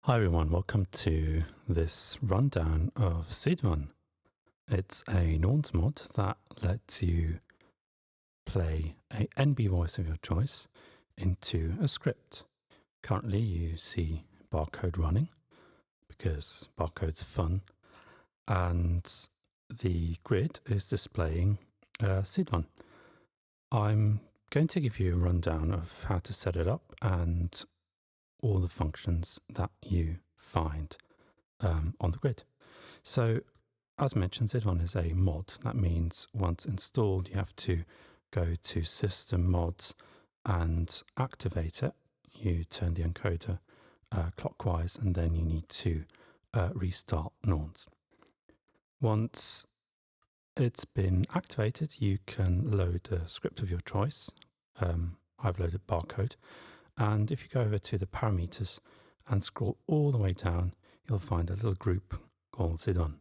Hi everyone, welcome to this rundown of sidvagn. It's a norns mod that lets you play a NB voice of your choice into a script. Currently you see barcode running because barcode's fun, and the grid is displaying sidvagn. I'm going to give you a rundown of how to set it up and all the functions that you find on the grid. So as mentioned, sidvagn is a mod. That means once installed, you have to go to System Mods and activate it. You turn the encoder clockwise, and then you need to restart norns. Once it's been activated, you can load a script of your choice. I've loaded barcode. And if you go over to the parameters and scroll all the way down, you'll find a little group called sidvagn.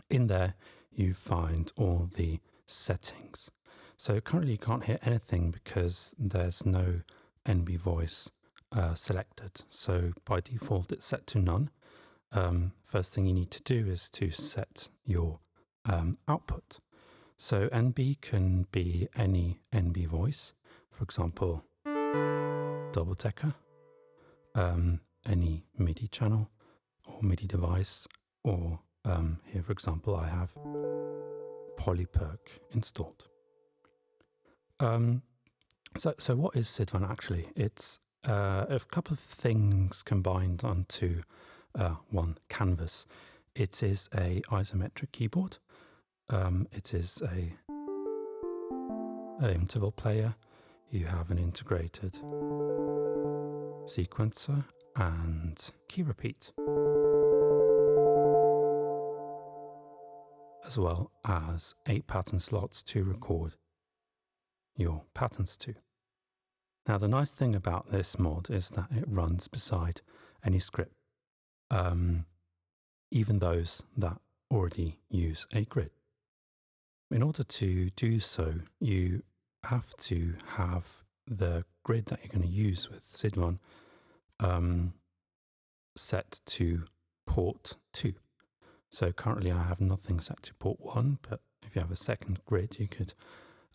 In there, you find all the settings. So currently you can't hear anything because there's no NB voice selected. So by default, it's set to none. First thing you need to do is to set your output. So NB can be any NB voice, for example, double decker, any MIDI channel or MIDI device, or here, for example, I have Polyperk installed. So what is sidvagn actually? It's a couple of things combined onto one canvas. It is a isometric keyboard. It is a interval player. You have an integrated sequencer and key repeat, as well as 8 pattern slots to record your patterns to. Now the nice thing about this mod is that it runs beside any script, even those that already use a grid. In order to do so, you have to have the grid that you're going to use with sidvagn set to port 2. So currently I have nothing set to port 1, but if you have a second grid, you could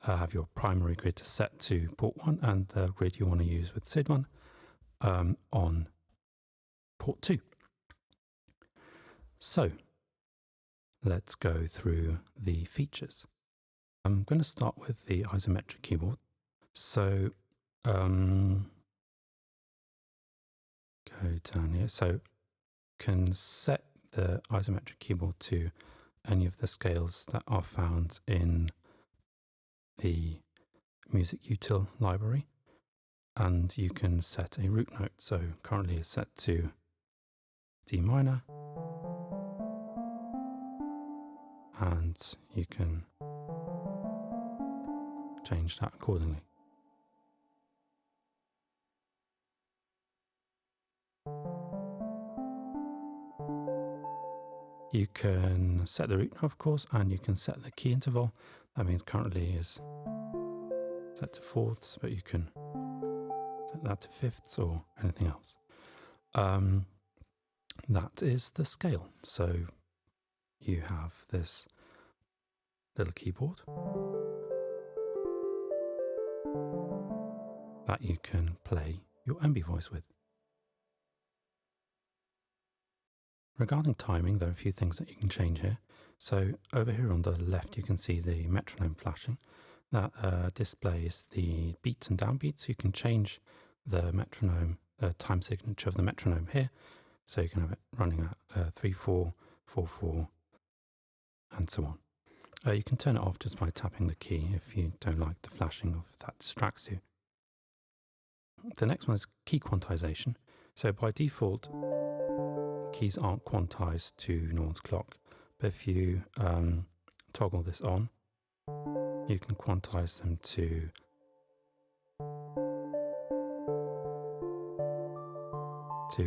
have your primary grid set to port 1 and the grid you want to use with sidvagn on port 2. So let's go through the features. I'm going to start with the isometric keyboard. So go down here. So can set the isometric keyboard to any of the scales that are found in the music util library, and you can set a root note. So currently it's set to D minor, and you can change that accordingly. You can set the root note, of course, and you can set the key interval. That means currently is set to fourths, but you can set that to fifths or anything else. That is the scale. So you have this little keyboard that you can play your NB voice with. Regarding timing, there are a few things that you can change here. So over here on the left, you can see the metronome flashing. That displays the beats and downbeats. You can change the metronome, time signature of the metronome here. So you can have it running at 3/4, 4/4, and so on. You can turn it off just by tapping the key if you don't like the flashing, or if that distracts you. The next one is key quantization. So by default, keys aren't quantized to norns clock, but if you toggle this on, you can quantize them to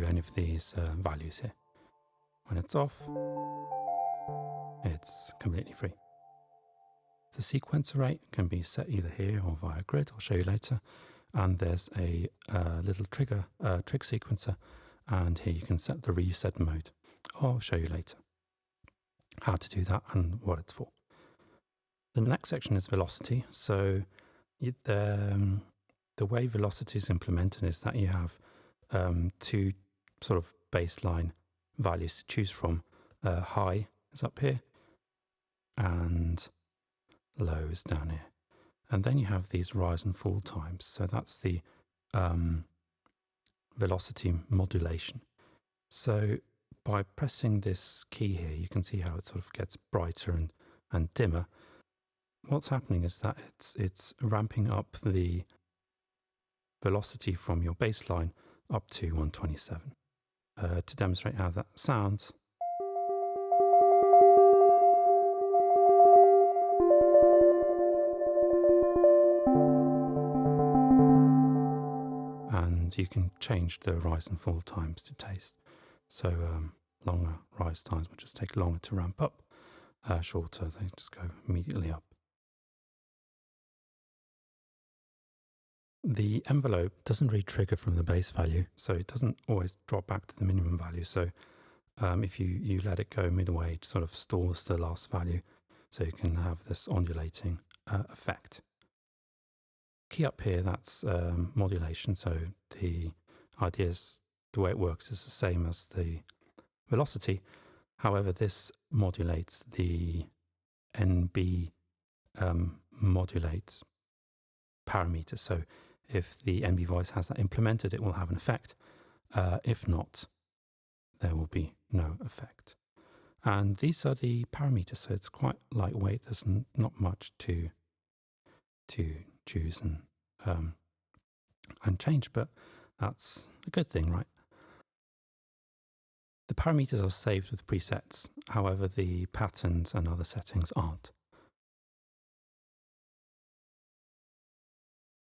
any of these values here. When it's off, it's completely free. The sequencer rate can be set either here or via grid. I'll show you later. And there's a little trig sequencer and here you can set the reset mode. I'll show you later how to do that and what it's for. The next section is velocity. So the way velocity is implemented is that you have two sort of baseline values to choose from. High is up here and low is down here. And then you have these rise and fall times. So that's the velocity modulation. So by pressing this key here, you can see how it sort of gets brighter and dimmer. What's happening is that it's ramping up the velocity from your baseline up to 127. To demonstrate how that sounds, and you can change the rise and fall times to taste. So longer rise times will just take longer to ramp up, shorter they just go immediately up. The envelope doesn't really trigger from the base value, so it doesn't always drop back to the minimum value. So if you let it go midway, it sort of stalls the last value, so you can have this ondulating effect. Key up here, that's modulation. So the idea is the way it works is the same as the velocity. However, this modulates the NB modulates parameter. So if the NB voice has that implemented, it will have an effect. If not, there will be no effect. And these are the parameters, so it's quite lightweight. There's not much to choose and change, but that's a good thing, right? The parameters are saved with presets. However, the patterns and other settings aren't.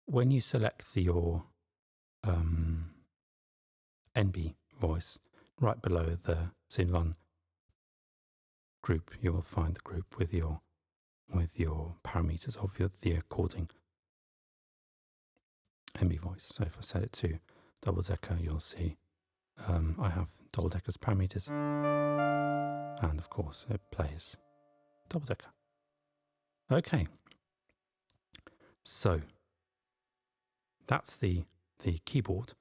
When you select your NB voice, right below the sidvagn group, you will find the group with your parameters of the according NB voice. So if I set it to double decker, you'll see I have double decker's parameters, and of course it plays double decker. Okay, so that's the keyboard.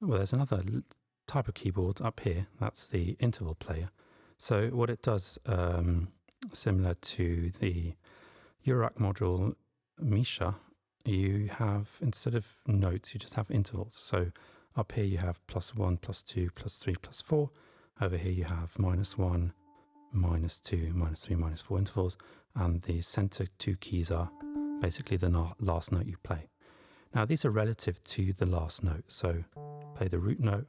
Well, there's another type of keyboard up here. That's the interval player. So what it does, similar to the Eurorack module Misha, you have, instead of notes, you just have intervals. So up here you have +1, +2, +3, +4. Over here you have -1, -2, -3, -4 intervals. And the center two keys are basically the last note you play. Now these are relative to the last note. So play the root note.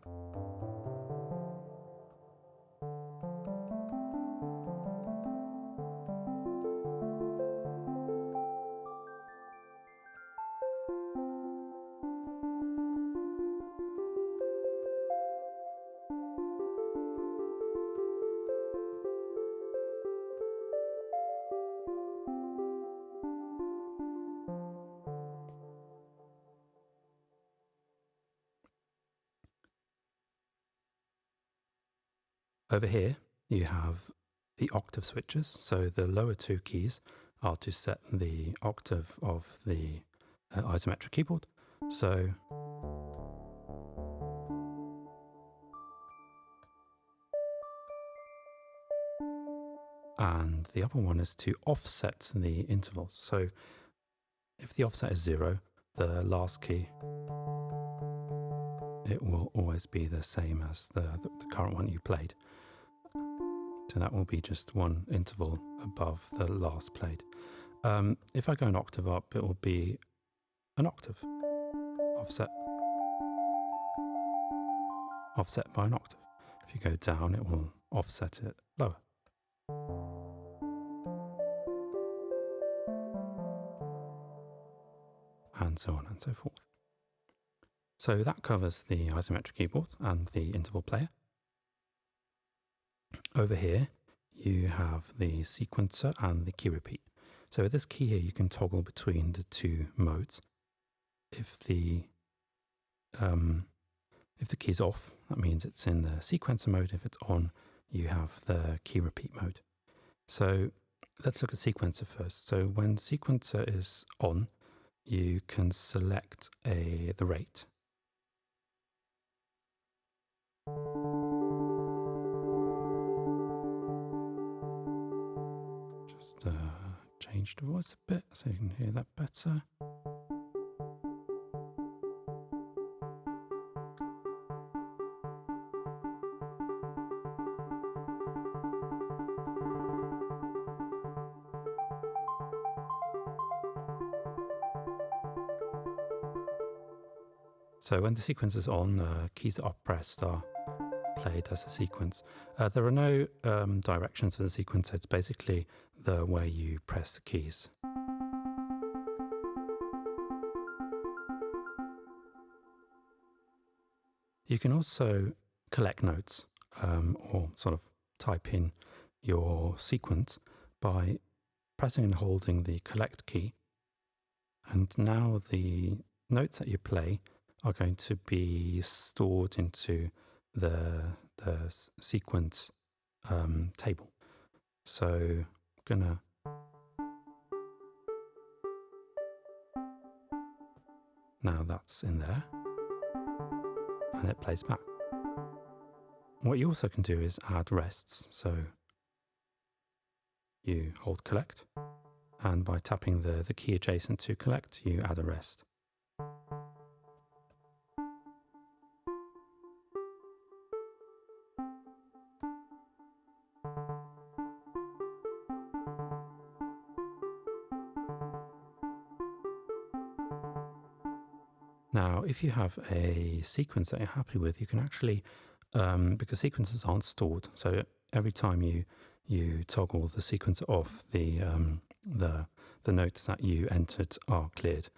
Over here, you have the octave switches. So the lower two keys are to set the octave of the isometric keyboard. So and the upper one is to offset the intervals. So if the offset is 0, the last key, it will always be the same as the current one you played. So that will be just one interval above the last played. If I go an octave up, it will be an octave offset by an octave. If you go down, it will offset it lower. And so on and so forth. So that covers the isometric keyboard and the interval player. Over here, you have the sequencer and the key repeat. So with this key here, you can toggle between the two modes. If the If the key's off, that means it's in the sequencer mode. If it's on, you have the key repeat mode. So let's look at sequencer first. So when sequencer is on, you can select the rate. Just change the voice a bit so you can hear that better. So when the sequence is on, keys that are pressed are played as a sequence. There are no directions for the sequence. It's basically the way you press the keys. You can also collect notes or sort of type in your sequence by pressing and holding the collect key. And now the notes that you play are going to be stored into the sequence table. So I'm gonna now that's in there and it plays back. What you also can do is add rests. So you hold collect, and by tapping the key adjacent to collect, you add a rest. Now, if you have a sequence that you're happy with, you can actually, because sequences aren't stored, so every time you toggle the sequence off, the notes that you entered are cleared.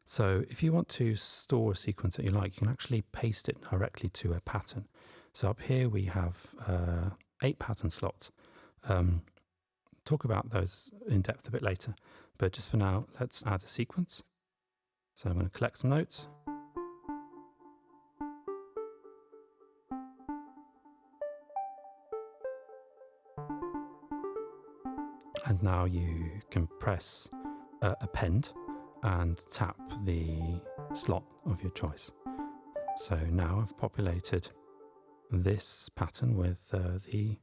So if you want to store a sequence that you like, you can actually paste it directly to a pattern. So up here we have 8 pattern slots. Talk about those in depth a bit later, but just for now, let's add a sequence. So I'm going to collect some notes. And now you can press append and tap the slot of your choice. So now I've populated this pattern with the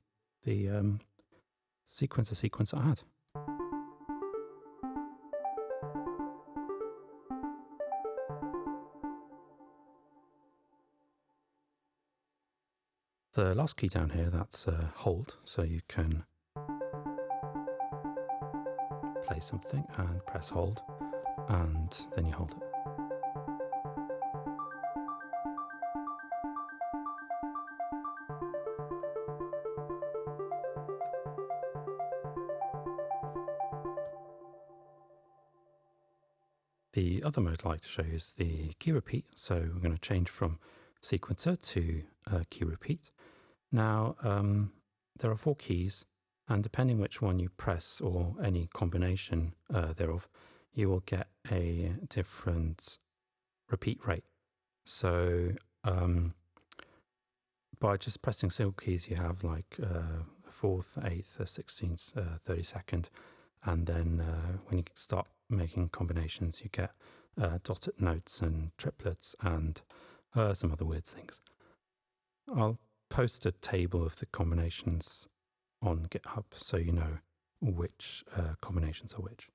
sequence I had. The last key down here, that's hold, so you can play something and press hold, and then you hold it. The other mode I'd like to show you is the key repeat. So we're going to change from sequencer to key repeat. Now, there are 4 keys, and depending which one you press or any combination thereof, you will get a different repeat rate. So by just pressing single keys, you have like a 4th, 8th, 16th, 32nd, and then when you start making combinations, you get dotted notes and triplets and some other weird things. I'll post a table of the combinations on GitHub so you know which combinations are which.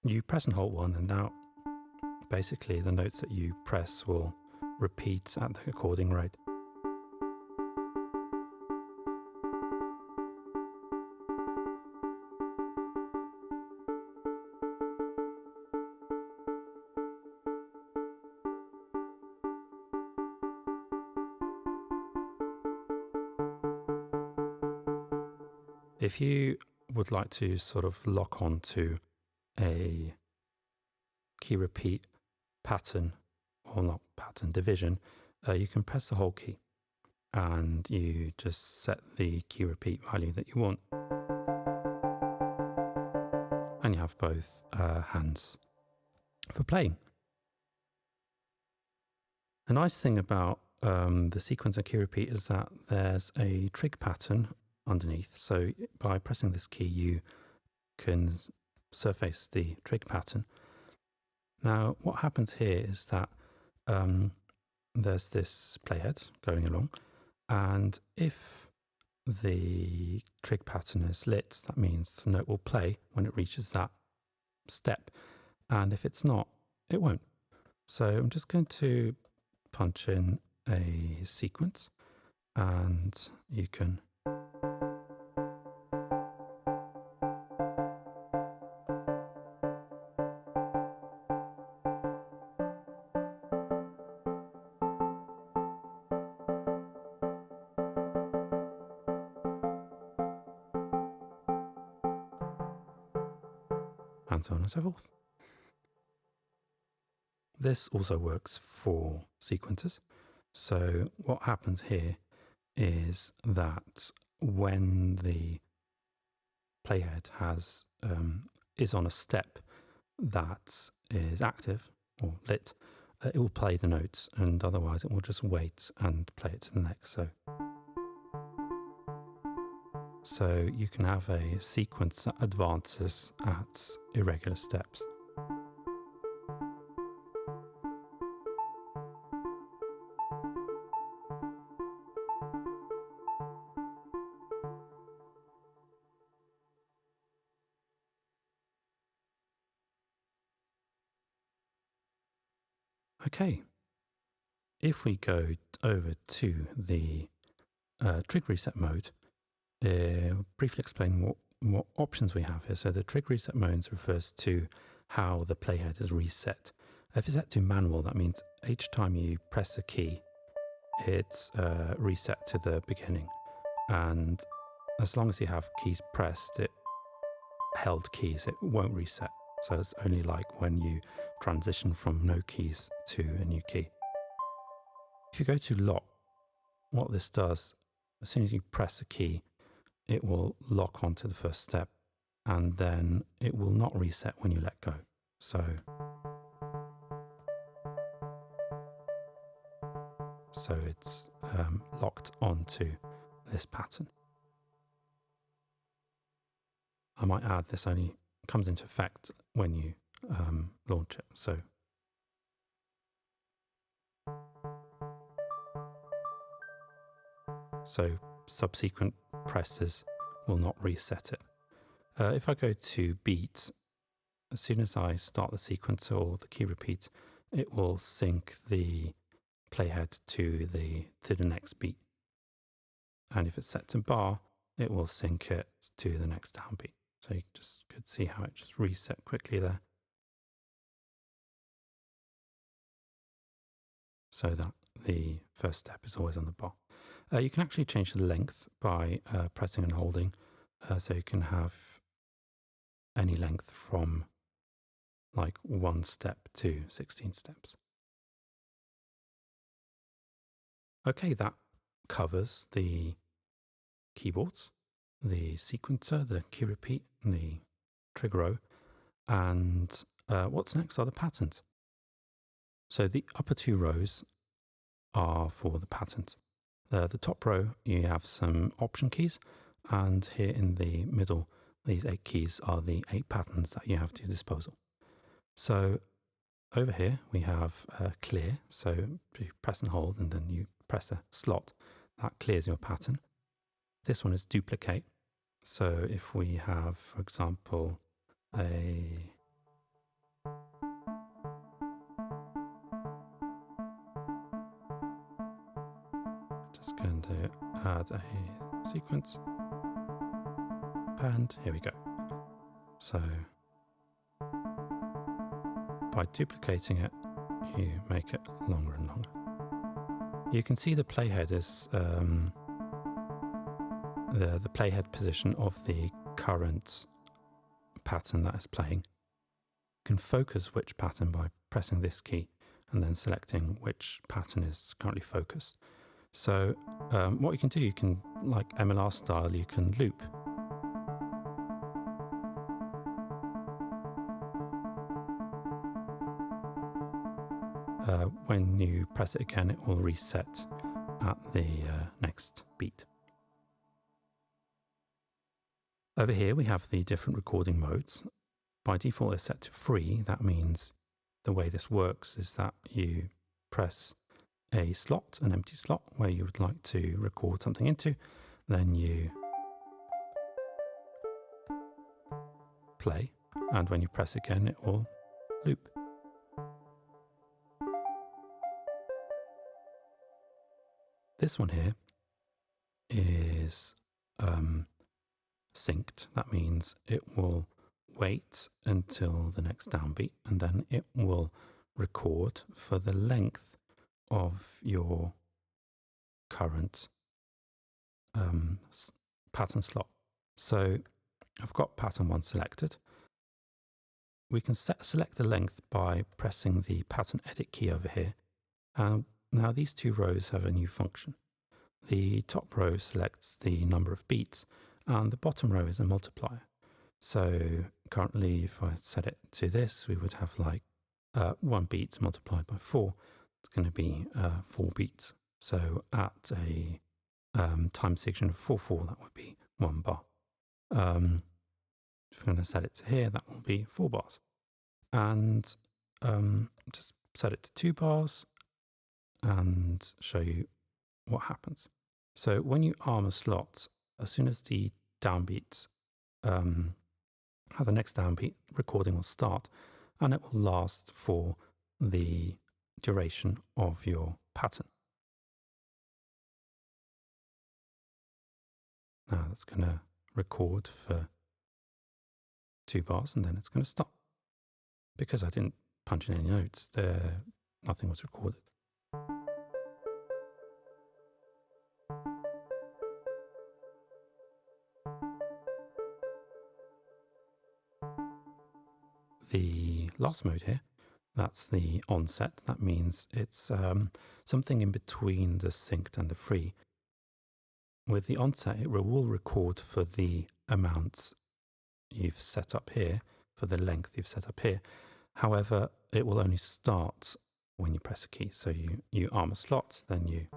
You press and hold one, and now basically the notes that you press will repeat at the according rate. If you would like to sort of lock on to a key repeat pattern, or not pattern, division, you can press the hold key and you just set the key repeat value that you want. And you have both hands for playing. A nice thing about the sequence and key repeat is that there's a trig pattern underneath. So by pressing this key, you can surface the trig pattern. Now, what happens here is that there's this playhead going along, and if the trig pattern is lit, that means the note will play when it reaches that step, and if it's not, it won't. So I'm just going to punch in a sequence, and you can and so on and so forth. This also works for sequences. So what happens here is that when the playhead is on a step that is active or lit, it will play the notes, and otherwise it will just wait and play it to the next. So you can have a sequence that advances at irregular steps. Okay, if we go over to the trig reset mode, I'll briefly explain what options we have here. So the trig reset mode refers to how the playhead is reset. If it's set to manual, that means each time you press a key, it's reset to the beginning. And as long as you have keys pressed, held keys, it won't reset. So it's only like when you transition from no keys to a new key. If you go to lock, what this does, as soon as you press a key, it will lock onto the first step, and then it will not reset when you let go. So it's locked onto this pattern. I might add this only comes into effect when you launch it. So subsequent presses will not reset it. If I go to beat, as soon as I start the sequence or the key repeat, it will sync the playhead to the next beat. And if it's set to bar, it will sync it to the next downbeat. So you just could see how it just reset quickly there. So that the first step is always on the bar. You can actually change the length by pressing and holding. So you can have any length from like 1 step to 16 steps. Okay, that covers the keyboards, the sequencer, the key repeat, and the trig row. And what's next are the patterns. So the upper 2 rows are for the patterns. The top row, you have some option keys, and here in the middle, these 8 keys are the 8 patterns that you have to disposal. So over here we have clear, so you press and hold and then you press a slot, that clears your pattern. This one is duplicate, so if we have, for example, just going to add a sequence, and here we go. So by duplicating it, you make it longer and longer. You can see the playhead is the playhead position of the current pattern that is playing. You can focus which pattern by pressing this key and then selecting which pattern is currently focused. So what you can do, you can, like MLR style, you can loop. when you press it again, it will reset at the next beat. Over here, we have the different recording modes. By default, it's set to free. That means the way this works is that you press a slot, an empty slot, where you would like to record something into, then you play, and when you press again, it will loop. This one here is synced. That means it will wait until the next downbeat, and then it will record for the length of your current pattern slot. So I've got pattern 1 selected. We can select the length by pressing the pattern edit key over here. Now these two rows have a new function. The top row selects the number of beats, and the bottom row is a multiplier. So currently, if I set it to this, we would have like 1 beat multiplied by 4. It's going to be 4 beats. So at a time section of 4/4, that would be 1 bar. If we're going to set it to here, that will be 4 bars. And just set it to 2 bars and show you what happens. So when you arm a slot, as soon as the downbeat, the next downbeat, recording will start, and it will last for the duration of your pattern. Now that's going to record for 2 bars, and then it's going to stop. Because I didn't punch in any notes, nothing was recorded. The last mode here, that's the onset. That means it's something in between the synced and the free. With the onset, it will record for the amounts you've set up here, for the length you've set up here. However, it will only start when you press a key. So you arm a slot, then you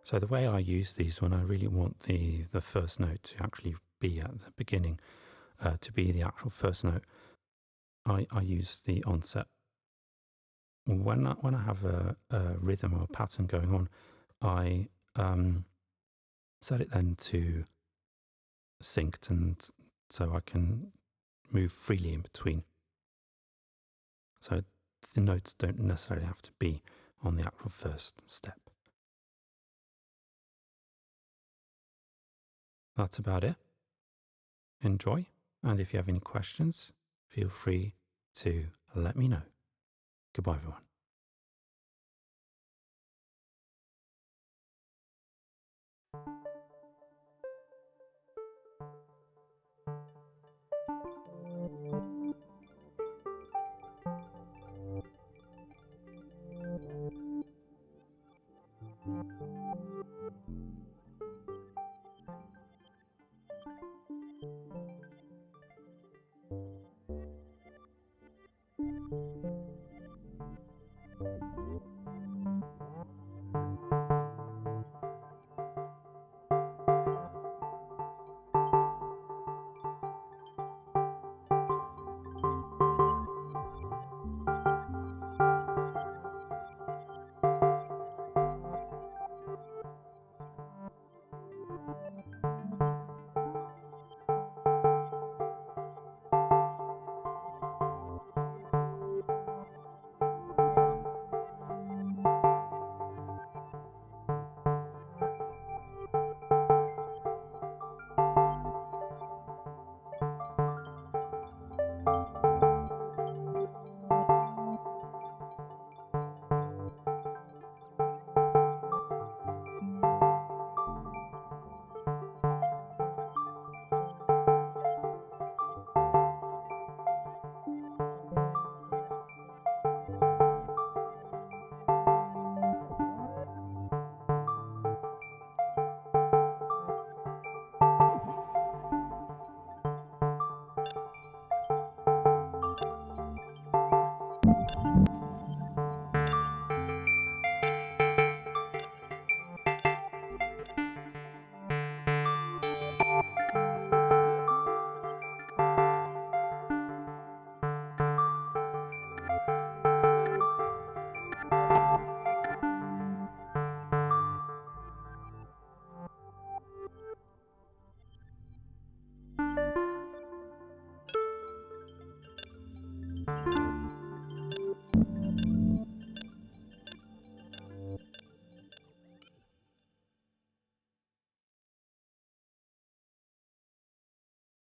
So the way I use these when I really want the first note to actually be at the beginning, to be the actual first note, I use the onset. When I have a rhythm or a pattern going on, I set it then to synced, and so I can move freely in between. So the notes don't necessarily have to be on the actual first step. That's about it. Enjoy, and if you have any questions, feel free to let me know. Goodbye, everyone.